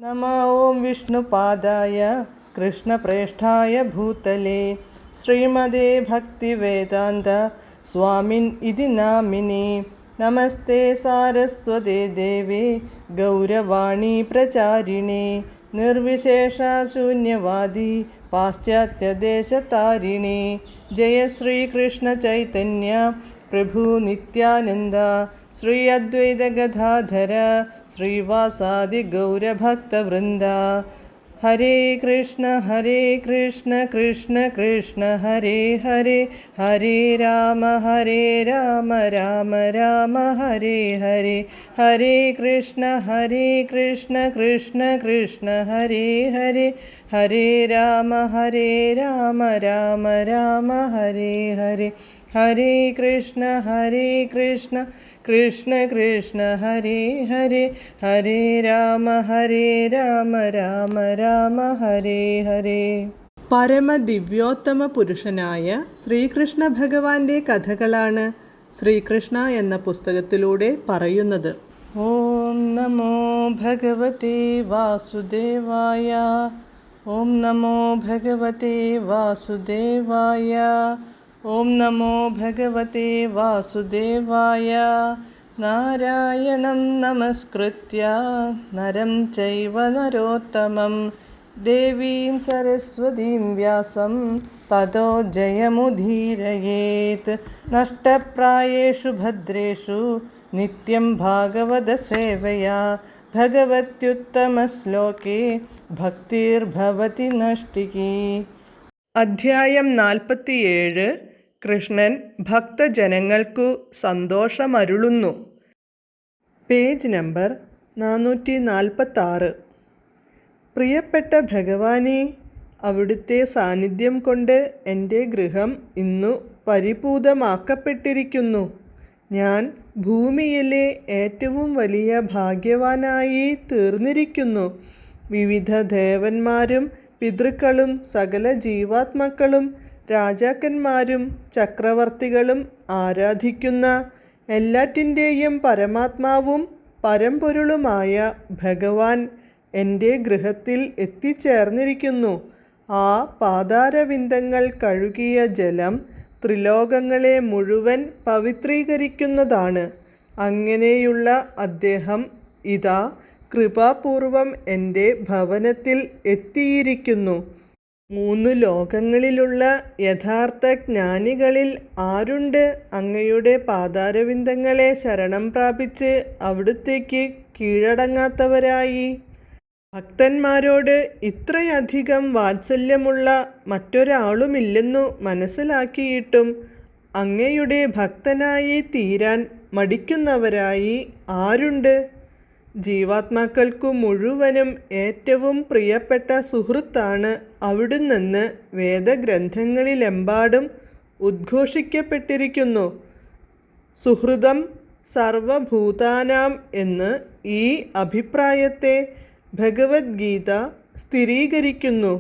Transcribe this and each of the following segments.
नमः ॐ विष्णुपादाय कृष्णप्रेष्ठाय भूतले श्रीमदे भक्तिवेदान्त स्वामिन् इति नामिने। नमस्ते सारस्वते देवे गौरवाणी प्रचारिणे निर्विशेषशून्यवादी पाश्चात्यदेशतारिणे। जय श्रीकृष्ण चैतन्य प्रभु नित्यानन्द श्री अद्वैत गदाधर श्रीवासादि गौरभक्तवृन्द। हरे कृष्ण कृष्ण कृष्ण हरे हरे, हरे राम राम राम हरे हरे। हरे कृष्ण कृष्ण कृष्ण हरे हरे, हरे राम राम राम हरे हरे। हरे कृष्ण कृष्ण कृष्ण हरे हरे, हरे राम राम हरे हरे. പരമദിവ്യോത്തമ പുരുഷനായ ശ്രീകൃഷ്ണ ഭഗവാന്റെ കഥകളാണ് ശ്രീകൃഷ്ണ എന്ന പുസ്തകത്തിലൂടെ പറയുന്നത്. ഓം നമോ ഭഗവതേ വാസുദേവായ, ഓം നമോ ഭഗവതേ വാസുദേവായ, ഓം നമോ ഭഗവതേ വാസുദേവായ. നാരായണം നമസ്കൃത്യ നരം ചൈവ നരോത്തമം ദേവീം സരസ്വതീം വ്യാസം തതോ ജയമുദീരയേത്. നഷ്ടപ്രായേഷു ഭദ്രേഷു നിത്യം ഭാഗവത സേവയാ ഭഗവത്യുത്തമശ്ലോകേ ഭക്തിർഭവതി നഷ്ടികി. അധ്യായം 47. കൃഷ്ണൻ ഭക്തജനങ്ങൾക്കു സന്തോഷമരുളുന്നു. Page number 446. പ്രിയപ്പെട്ട ഭഗവാനേ, അവിടുത്തെ സാന്നിധ്യം കൊണ്ട് എൻ്റെ ഗൃഹം ഇന്നു പരിപൂതമാക്കപ്പെട്ടിരിക്കുന്നു. ഞാൻ ഭൂമിയിലെ ഏറ്റവും വലിയ ഭാഗ്യവാനായി തീർന്നിരിക്കുന്നു. വിവിധ ദേവന്മാരും പിതൃക്കളും സകല ജീവാത്മാക്കളും രാജാക്കന്മാരും ചക്രവർത്തികളും ആരാധിക്കുന്ന എല്ലാറ്റിൻ്റെയും പരമാത്മാവും പരമ്പൊരുളുമായ ഭഗവാൻ എൻ്റെ ഗൃഹത്തിൽ എത്തിച്ചേർന്നിരിക്കുന്നു. ആ പാദാരവിന്ദങ്ങൾ കഴുകിയ ജലം ത്രിലോകങ്ങളെ മുഴുവൻ പവിത്രീകരിക്കുന്നതാണ്. അങ്ങനെയുള്ള അദ്ദേഹം ഇതാ കൃപാപൂർവം എൻ്റെ ഭവനത്തിൽ എത്തിയിരിക്കുന്നു. 3 ലോകങ്ങളിലുള്ള യഥാർത്ഥ ജ്ഞാനികളിൽ ആരുണ്ട് അങ്ങയുടെ പാദാരവിന്ദങ്ങളെ ശരണം പ്രാപിച്ച് അവിടുത്തേക്ക് കീഴടങ്ങാത്തവരായി? ഭക്തന്മാരോട് ഇത്രയധികം വാത്സല്യമുള്ള മറ്റൊരാളുമില്ലെന്നു മനസ്സിലാക്കിയിട്ടും അങ്ങയുടെ ഭക്തനായി തീരാൻ മടിക്കുന്നവരായി ആരുണ്ട്? ജീവാത്മാക്കൾക്കു മുഴുവനും ഏറ്റവും പ്രിയപ്പെട്ട സുഹൃത്താണ് അവിടുന്നെന്ന് വേദഗ്രന്ഥങ്ങളിലെമ്പാടും ഉദ്ഘോഷിക്കപ്പെട്ടിരിക്കുന്നു. സുഹൃദം സർവഭൂതാനാം എന്ന് ഈ അഭിപ്രായത്തെ ഭഗവത്ഗീത സ്ഥിരീകരിക്കുന്നു.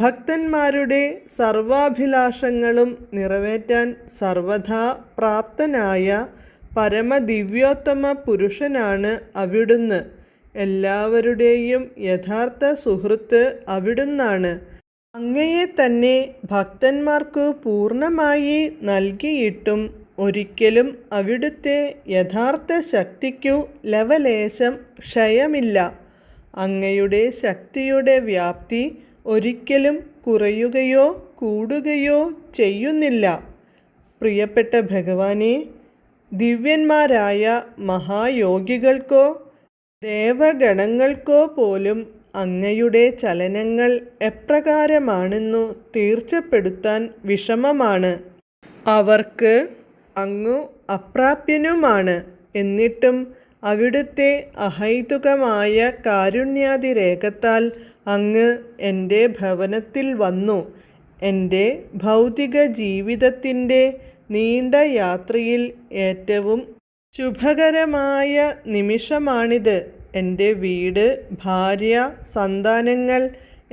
ഭക്തന്മാരുടെ സർവാഭിലാഷങ്ങളും നിറവേറ്റാൻ സർവഥാ പ്രാപ്തനായ പരമദിവ്യോത്തമ പുരുഷനാണ് അവിടുന്ന്. എല്ലാവരുടെയും യഥാർത്ഥ സുഹൃത്ത് അവിടുന്നാണ്. അങ്ങയെ തന്നെ ഭക്തന്മാർക്കു പൂർണ്ണമായി നൽകിയിട്ടും ഒരിക്കലും അവിടുത്തെ യഥാർത്ഥ ശക്തിക്കു ലവലേശം ക്ഷയമില്ല. അങ്ങയുടെ ശക്തിയുടെ വ്യാപ്തി ഒരിക്കലും കുറയുകയോ കൂടുകയോ ചെയ്യുന്നില്ല. പ്രിയപ്പെട്ട ഭഗവാനേ, ദിവ്യന്മാരായ മഹായോഗികൾക്കോ ദേവഗണങ്ങൾക്കോ പോലും അങ്ങയുടെ ചലനങ്ങൾ എപ്രകാരമാണെന്നു തീർച്ചപ്പെടുത്താൻ വിഷമമാണ്. അവർക്ക് അങ്ങു അപ്രാപ്യനുമാണ്. എന്നിട്ടും അവിടുത്തെ അഹൈതുകമായ കാരുണ്യാതിരേകത്താൽ അങ്ങ് എൻ്റെ ഭവനത്തിൽ വന്നു. എൻ്റെ ഭൗതിക ജീവിതത്തിൻ്റെ നീണ്ട യാത്രയിൽ ഏറ്റവും ശുഭകരമായ നിമിഷമാണിത്. എൻ്റെ വീട്, ഭാര്യ, സന്താനങ്ങൾ,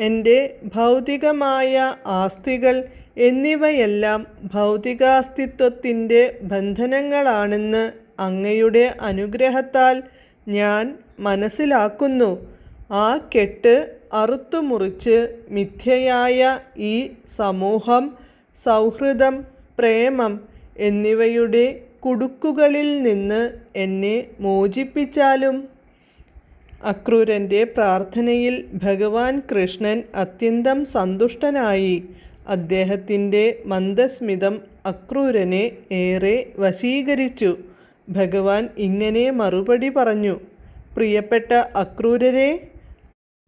എൻ്റെ ഭൗതികമായ ആസ്തികൾ എന്നിവയെല്ലാം ഭൗതികാസ്തിത്വത്തിൻ്റെ ബന്ധനങ്ങളാണെന്ന് അങ്ങയുടെ അനുഗ്രഹത്താൽ ഞാൻ മനസ്സിലാക്കുന്നു. ആ കെട്ട് അറുത്തുമുറിച്ച് മിഥ്യയായ ഈ സമൂഹം, സൗഹൃദം, പ്രേമം എന്നിവയുടെ കുടുക്കുകളിൽ നിന്ന് എന്നെ മോചിപ്പിച്ചാലും. അക്രൂരൻ്റെ പ്രാർത്ഥനയിൽ ഭഗവാൻ കൃഷ്ണൻ അത്യന്തം സന്തുഷ്ടനായി. അദ്ദേഹത്തിൻ്റെ മന്ദസ്മിതം അക്രൂരനെ ഏറെ വശീകരിച്ചു. ഭഗവാൻ ഇങ്ങനെ മറുപടി പറഞ്ഞു: പ്രിയപ്പെട്ട അക്രൂരരെ,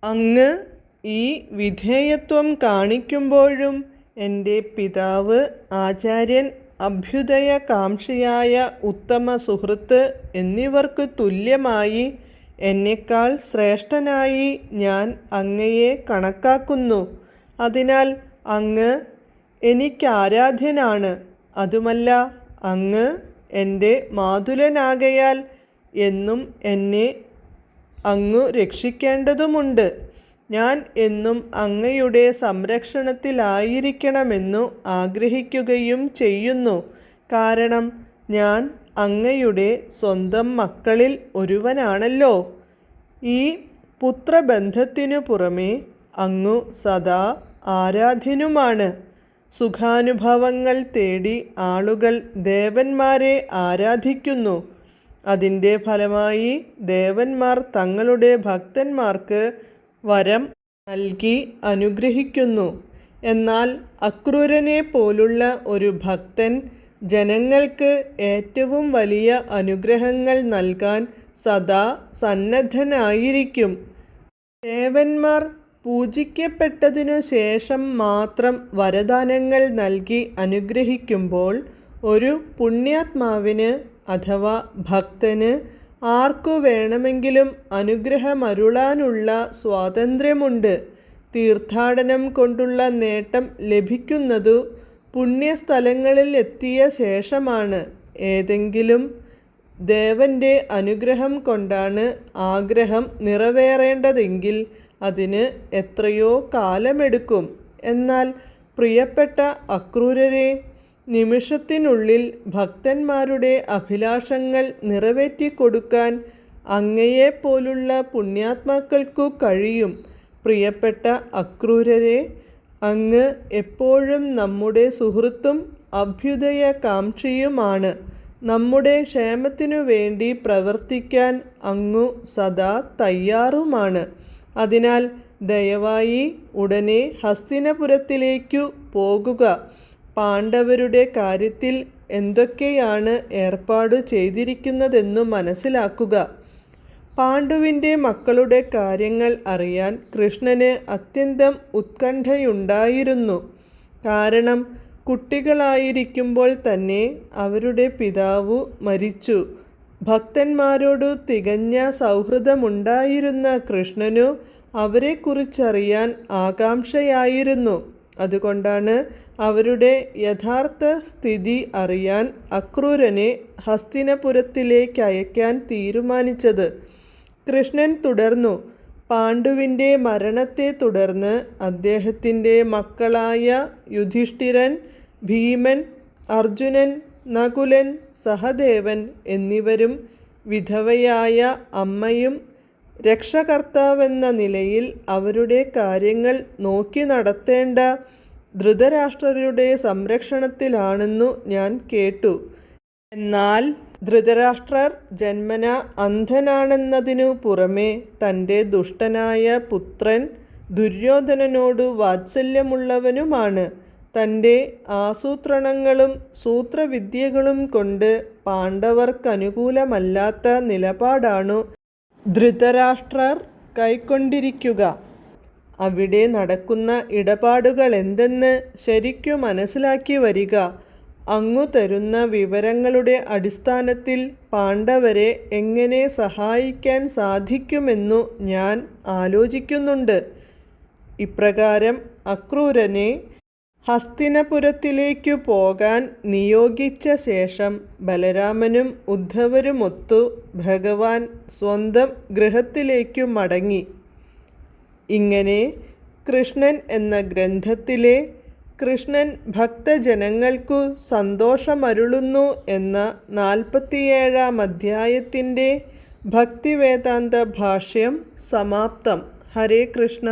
അങ്ങ് ഈ വിധേയത്വം കാണിക്കുമ്പോഴും എൻ്റെ പിതാവ്, ആചാര്യൻ, അഭ്യുദയകാംക്ഷിയായ ഉത്തമ സുഹൃത്ത് എന്നിവർക്ക് തുല്യമായി എന്നെക്കാൾ ശ്രേഷ്ഠനായി ഞാൻ അങ്ങയെ കണക്കാക്കുന്നു. അതിനാൽ അങ്ങ് എനിക്കാരാധ്യനാണ്. അതുമല്ല, അങ്ങ് എൻ്റെ മാതുലനാകയാൽ എന്നും എന്നെ അങ്ങു രക്ഷിക്കേണ്ടതുമുണ്ട്. ഞാൻ എന്നും അങ്ങയുടെ സംരക്ഷണത്തിലായിരിക്കണമെന്നു ആഗ്രഹിക്കുകയും ചെയ്യുന്നു. കാരണം ഞാൻ അങ്ങയുടെ സ്വന്തം മക്കളിൽ ഒരുവനാണല്ലോ. ഈ പുത്രബന്ധത്തിനു പുറമേ അങ്ങു സദാ ആരാധ്യനുമാണ്. സുഖാനുഭവങ്ങൾ തേടി ആളുകൾ ദേവന്മാരെ ആരാധിക്കുന്നു. അതിൻ്റെ ഫലമായി ദേവന്മാർ തങ്ങളുടെ ഭക്തന്മാർക്ക് വരം നൽകി അനുഗ്രഹിക്കുന്നു. എന്നാൽ അക്രൂരനെ പോലുള്ള ഒരു ഭക്തൻ ജനങ്ങൾക്ക് ഏറ്റവും വലിയ അനുഗ്രഹങ്ങൾ നൽകാൻ സദാ സന്നദ്ധനായിരിക്കും. ദേവന്മാർ പൂജിക്കപ്പെട്ടതിനു ശേഷം മാത്രം വരദാനങ്ങൾ നൽകി അനുഗ്രഹിക്കുമ്പോൾ ഒരു പുണ്യാത്മാവിന് അഥവാ ഭക്തന് ആർക്കു വേണമെങ്കിലും അനുഗ്രഹമരുളാനുള്ള സ്വാതന്ത്ര്യമുണ്ട്. തീർത്ഥാടനം കൊണ്ടുള്ള നേട്ടം ലഭിക്കുന്നതു പുണ്യസ്ഥലങ്ങളിൽ എത്തിയ ശേഷമാണ്. ഏതെങ്കിലും ദേവൻ്റെ അനുഗ്രഹം കൊണ്ടാണ് ആഗ്രഹം നിറവേറേണ്ടതെങ്കിൽ അതിന് എത്രയോ കാലമെടുക്കും. എന്നാൽ പ്രിയപ്പെട്ട അക്രൂരരെ, നിമിഷത്തിനുള്ളിൽ ഭക്തന്മാരുടെ അഭിലാഷങ്ങൾ നിറവേറ്റിക്കൊടുക്കാൻ അങ്ങയെപ്പോലുള്ള പുണ്യാത്മാക്കൾക്കു കഴിയും. പ്രിയപ്പെട്ട അക്രൂരരെ, അങ്ങ് എപ്പോഴും നമ്മുടെ സുഹൃത്തും അഭ്യുദയകാംക്ഷിയുമാണ്. നമ്മുടെ ക്ഷേമത്തിനു വേണ്ടി പ്രവർത്തിക്കാൻ അങ്ങു സദാ തയ്യാറുമാണ്. അതിനാൽ ദയവായി ഉടനെ ഹസ്തിനപുരത്തിലേക്കു പോകുക. പാണ്ഡവരുടെ കാര്യത്തിൽ എന്തൊക്കെയാണ് ഏർപ്പാടു ചെയ്തിരിക്കുന്നതെന്നു മനസ്സിലാക്കുക. പാണ്ഡുവിൻ്റെ മക്കളുടെ കാര്യങ്ങൾ അറിയാൻ കൃഷ്ണന് അത്യന്തം ഉത്കണ്ഠയുണ്ടായിരുന്നു. കാരണം കുട്ടികളായിരിക്കുമ്പോൾ തന്നെ അവരുടെ പിതാവു മരിച്ചു. ഭക്തന്മാരോടു തികഞ്ഞ സൗഹൃദമുണ്ടായിരുന്ന കൃഷ്ണനു അവരെക്കുറിച്ചറിയാൻ ആകാംക്ഷയായിരുന്നു. അതുകൊണ്ടാണ് അവരുടെ യഥാർത്ഥ സ്ഥിതി അറിയാൻ അക്രൂരനെ ഹസ്തിനപുരത്തിലേക്കയക്കാൻ തീരുമാനിച്ചത്. കൃഷ്ണൻ തുടർന്നു: പാണ്ഡുവിൻ്റെ മരണത്തെ തുടർന്ന് അദ്ദേഹത്തിൻ്റെ മക്കളായ യുധിഷ്ഠിരൻ, ഭീമൻ, അർജുനൻ, നകുലൻ, സഹദേവൻ എന്നിവരും വിധവയായ അമ്മയും രക്ഷകർത്താവെന്ന നിലയിൽ അവരുടെ കാര്യങ്ങൾ നോക്കി നടത്തേണ്ട ധൃതരാഷ്ട്രരുടെ സംരക്ഷണത്തിലാണെന്നു ഞാൻ കേട്ടു. എന്നാൽ ധൃതരാഷ്ട്രർ ജന്മന അന്ധനാണെന്നതിനു പുറമെ തൻ്റെ ദുഷ്ടനായ പുത്രൻ ദുര്യോധനനോടു വാത്സല്യമുള്ളവനുമാണ്. തൻ്റെ ആസൂത്രണങ്ങളും സൂത്രവിദ്യകളും കൊണ്ട് പാണ്ഡവർക്കനുകൂലമല്ലാത്ത നിലപാടാണു ധൃതരാഷ്ട്രർ കൈക്കൊണ്ടിരിക്കുക. അവിടെ നടക്കുന്ന ഇടപാടുകളെന്തെന്ന് ശരിക്കു മനസ്സിലാക്കി വരിക. അങ്ങു തരുന്ന വിവരങ്ങളുടെ അടിസ്ഥാനത്തിൽ പാണ്ഡവരെ എങ്ങനെ സഹായിക്കാൻ സാധിക്കുമെന്നു ഞാൻ ആലോചിക്കുന്നുണ്ട്. ഇപ്രകാരം അക്രൂരനെ ഹസ്തിനപുരത്തിലേക്കു പോകാൻ നിയോഗിച്ച ശേഷം ബലരാമനും ഉദ്ധവരുമൊത്തു ഭഗവാൻ സ്വന്തം ഗൃഹത്തിലേക്കു മടങ്ങി. ഇങ്ങനെ കൃഷ്ണൻ എന്ന ഗ്രന്ഥത്തിലെ കൃഷ്ണൻ ഭക്തജനങ്ങൾക്കു സന്തോഷമരുളുന്നു എന്ന 47-ാം അധ്യായത്തിൻ്റെ ഭക്തിവേദാന്ത ഭാഷ്യം സമാപ്തം. ഹരേ കൃഷ്ണ.